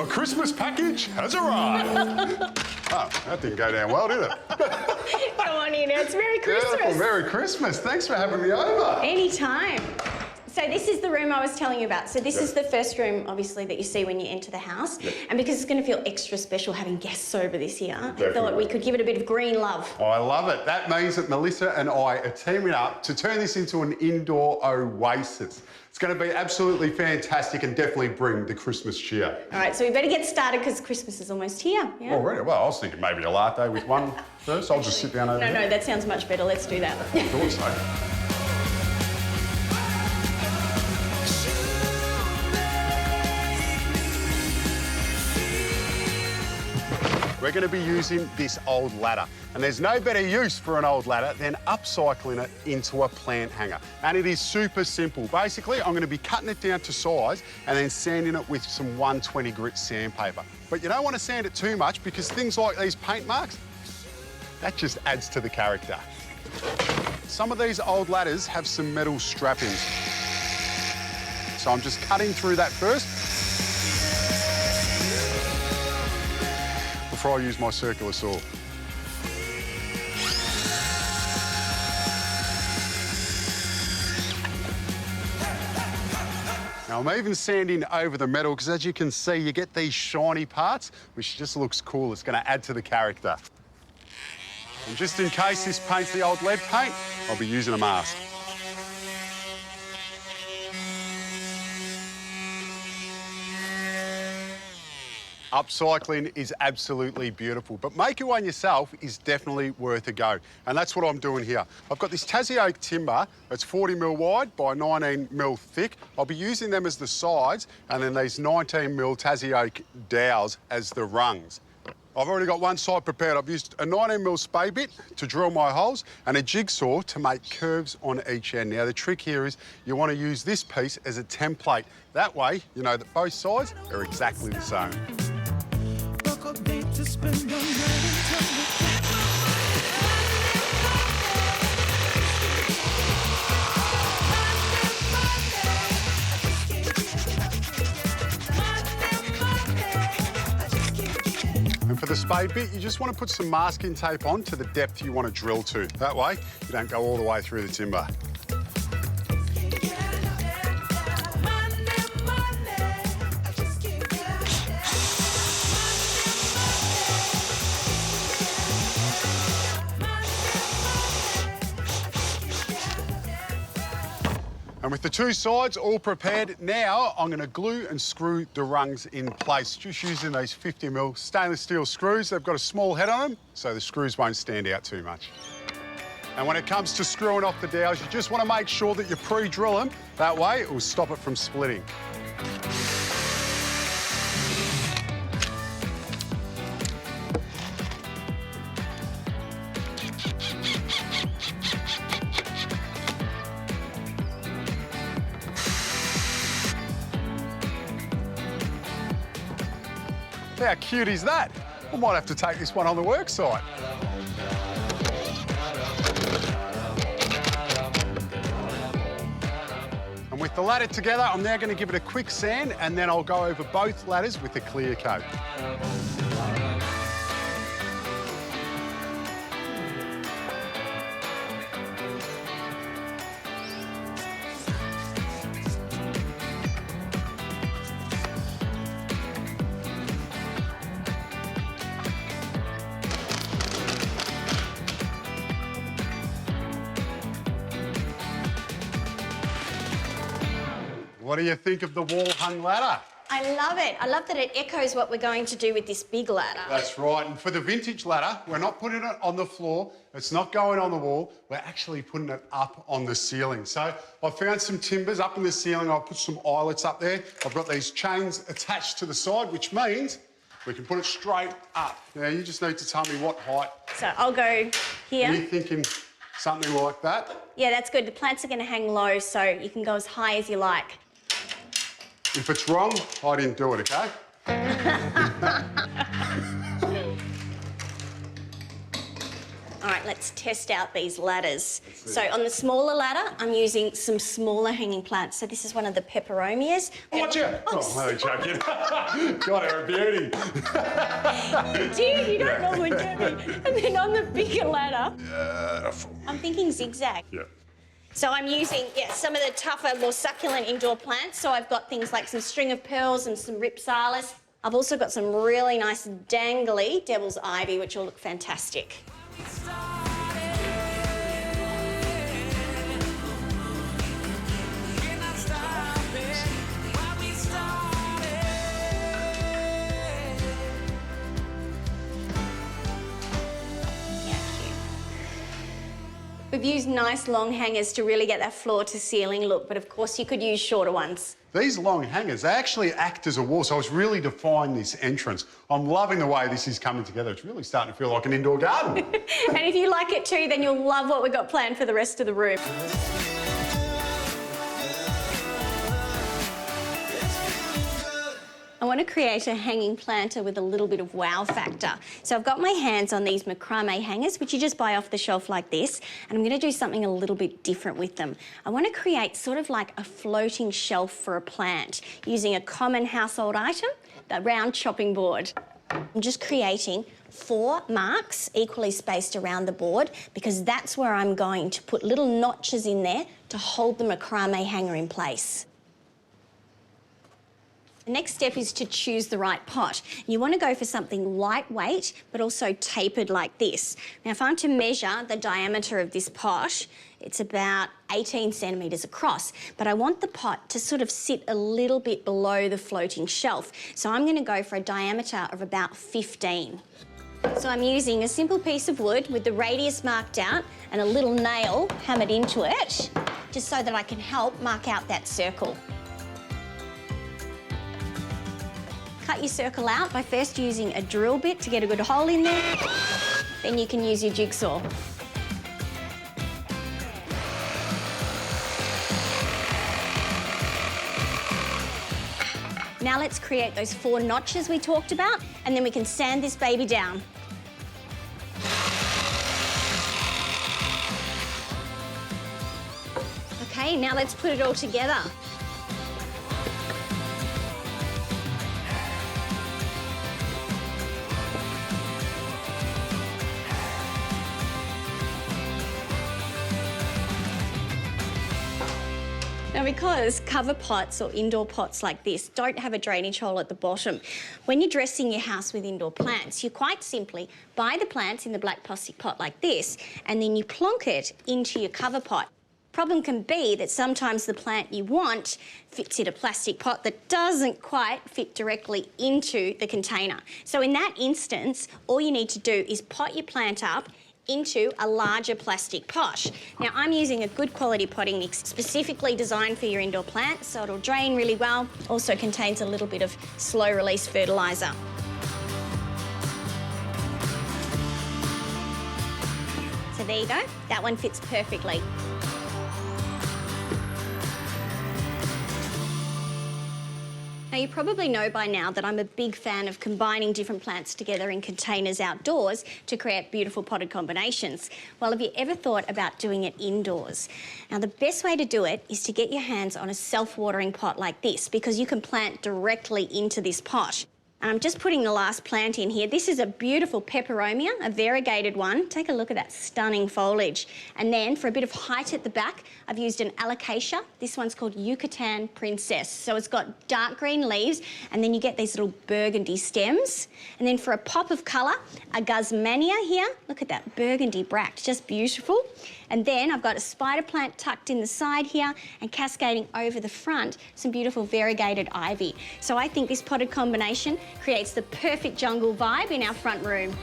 Your Christmas package has arrived. Oh, that didn't go down well, did it? Come on in, it's Merry Christmas. Beautiful, Merry Christmas. Thanks for having me over. Anytime. So this is the room I was telling you about. So this is the first room, obviously, that you see when you enter the house. And because it's going to feel extra special having guests over this year, I thought we could give it a bit of green love. Oh, I love it. That means that Melissa and I are teaming up to turn this into an indoor oasis. It's going to be absolutely fantastic and definitely bring the Christmas cheer. All right, so we better get started because Christmas is almost here. Yeah? Already? Well, I was thinking maybe a latte with one first. I'll just sit down over there. No, that sounds much better. Let's do that. I thought so. We're going to be using this old ladder. And there's no better use for an old ladder than upcycling it into a plant hanger. And it is super simple. Basically, I'm going to be cutting it down to size and then sanding it with some 120 grit sandpaper. But you don't want to sand it too much because things like these paint marks, that just adds to the character. Some of these old ladders have some metal strappings. So I'm just cutting through that first before I use my circular saw. Now I'm even sanding over the metal because as you can see, you get these shiny parts, which just looks cool. It's going to add to the character. And just in case this paint's the old lead paint, I'll be using a mask. Upcycling is absolutely beautiful, but making one yourself is definitely worth a go. And that's what I'm doing here. I've got this Tassie oak timber that's 40mm wide by 19mm thick. I'll be using them as the sides and then these 19mm Tassie oak dowels as the rungs. I've already got one side prepared. I've used a 19mm spade bit to drill my holes and a jigsaw to make curves on each end. Now, the trick here is you want to use this piece as a template. That way, you know that both sides are exactly the same. And for the spade bit, you just want to put some masking tape on to the depth you want to drill to. That way, you don't go all the way through the timber. And with the two sides all prepared, now I'm going to glue and screw the rungs in place, just using these 50mm stainless steel screws. They've got a small head on them, so the screws won't stand out too much. And when it comes to screwing off the dowels, you just want to make sure that you pre-drill them. That way, it will stop it from splitting. How cute is that? I might have to take this one on the work site. And with the ladder together, I'm now going to give it a quick sand and then I'll go over both ladders with a clear coat. What do you think of the wall-hung ladder? I love it. I love that it echoes what we're going to do with this big ladder. That's right. And for the vintage ladder, we're not putting it on the floor. It's not going on the wall. We're actually putting it up on the ceiling. So I found some timbers up in the ceiling. I'll put some eyelets up there. I've got these chains attached to the side, which means we can put it straight up. Now, you just need to tell me what height. So I'll go here. Are you thinking something like that? Yeah, that's good. The plants are going to hang low, so you can go as high as you like. If it's wrong, I didn't do it, OK? All right, let's test out these ladders. So on the smaller ladder, I'm using some smaller hanging plants. So this is one of the peperomias. Watch out! Oh, I'm joking. God, they're a beauty. Dude, you don't normally do me. And then on the bigger ladder, Beautiful. I'm thinking zigzag. Yeah. So I'm using, some of the tougher, more succulent indoor plants. So I've got things like some string of pearls and some ripsalis. I've also got some really nice dangly devil's ivy, which will look fantastic. We've used nice long hangers to really get that floor to ceiling look, but of course you could use shorter ones. These long hangers, they actually act as a wall, so it's really defined this entrance. I'm loving the way this is coming together. It's really starting to feel like an indoor garden. And if you like it too, then you'll love what we've got planned for the rest of the room. I want to create a hanging planter with a little bit of wow factor. So I've got my hands on these macrame hangers, which you just buy off the shelf like this, and I'm going to do something a little bit different with them. I want to create sort of like a floating shelf for a plant using a common household item, the round chopping board. I'm just creating 4 marks equally spaced around the board because that's where I'm going to put little notches in there to hold the macrame hanger in place. The next step is to choose the right pot. You want to go for something lightweight, but also tapered like this. Now, if I'm to measure the diameter of this pot, it's about 18 centimetres across, but I want the pot to sort of sit a little bit below the floating shelf. So I'm going to go for a diameter of about 15. So I'm using a simple piece of wood with the radius marked out and a little nail hammered into it, just so that I can help mark out that circle. Cut your circle out by first using a drill bit to get a good hole in there. Then you can use your jigsaw. Now let's create those 4 notches we talked about, and then we can sand this baby down. Okay, now let's put it all together. Now, because cover pots or indoor pots like this don't have a drainage hole at the bottom, when you're dressing your house with indoor plants, you quite simply buy the plants in the black plastic pot like this, and then you plonk it into your cover pot. Problem can be that sometimes the plant you want fits in a plastic pot that doesn't quite fit directly into the container. So in that instance, all you need to do is pot your plant up into a larger plastic pot. Now, I'm using a good quality potting mix specifically designed for your indoor plants, so it'll drain really well. Also contains a little bit of slow release fertiliser. So there you go, that one fits perfectly. Now, you probably know by now that I'm a big fan of combining different plants together in containers outdoors to create beautiful potted combinations. Well, have you ever thought about doing it indoors? Now, the best way to do it is to get your hands on a self-watering pot like this, because you can plant directly into this pot. And I'm just putting the last plant in here. This is a beautiful peperomia, a variegated one. Take a look at that stunning foliage. And then for a bit of height at the back, I've used an alocasia. This one's called Yucatan Princess. So it's got dark green leaves, and then you get these little burgundy stems. And then for a pop of colour, a guzmania here. Look at that burgundy bract, just beautiful. And then I've got a spider plant tucked in the side here, and cascading over the front, some beautiful variegated ivy. So I think this potted combination creates the perfect jungle vibe in our front room.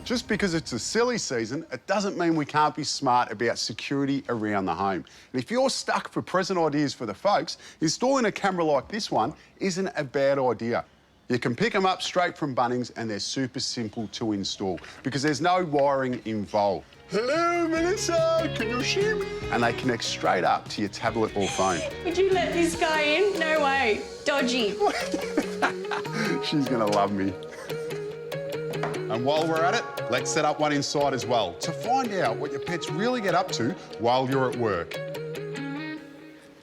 Just because it's a silly season, it doesn't mean we can't be smart about security around the home. And if you're stuck for present ideas for the folks, installing a camera like this one isn't a bad idea. You can pick them up straight from Bunnings, and they're super simple to install because there's no wiring involved. Hello, Melissa, can you hear me? And they connect straight up to your tablet or phone. Would you let this guy in? No way. No, dodgy. She's gonna love me. And while we're at it, let's set up one inside as well to find out what your pets really get up to while you're at work.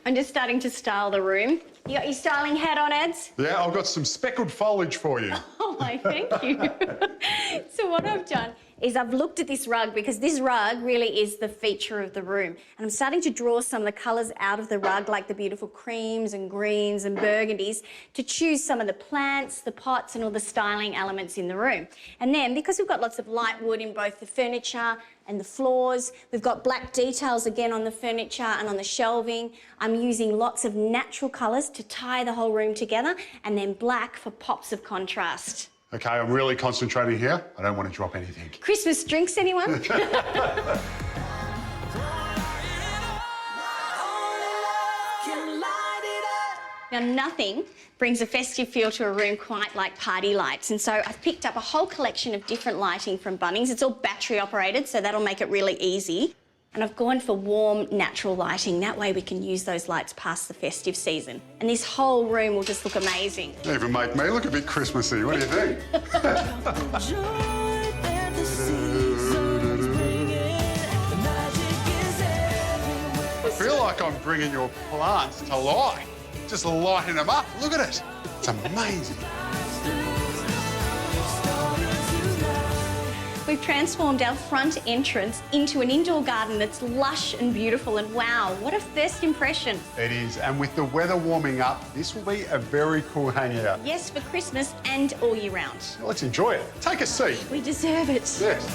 I'm just starting to style the room. You got your styling hat on, Ads? Yeah, I've got some speckled foliage for you. Oh, my, thank you. So what I've done is I've looked at this rug because this rug really is the feature of the room. And I'm starting to draw some of the colours out of the rug, like the beautiful creams and greens and burgundies, to choose some of the plants, the pots and all the styling elements in the room. And then, because we've got lots of light wood in both the furniture and the floors, we've got black details again on the furniture and on the shelving. I'm using lots of natural colours to tie the whole room together, and then black for pops of contrast. Okay, I'm really concentrating here. I don't want to drop anything. Christmas drinks, anyone? Now, nothing brings a festive feel to a room quite like party lights, and so I've picked up a whole collection of different lighting from Bunnings. It's all battery operated, so that'll make it really easy. And I've gone for warm, natural lighting. That way we can use those lights past the festive season. And this whole room will just look amazing. Even make me look a bit Christmassy. What do you think? I feel like I'm bringing your plants to life. Just lighting them up. Look at it. It's amazing. We've transformed our front entrance into an indoor garden that's lush and beautiful, and wow, what a first impression. It is, and with the weather warming up, this will be a very cool hangout. Yes, for Christmas and all year round. Let's enjoy it. Take a seat. We deserve it. Yes.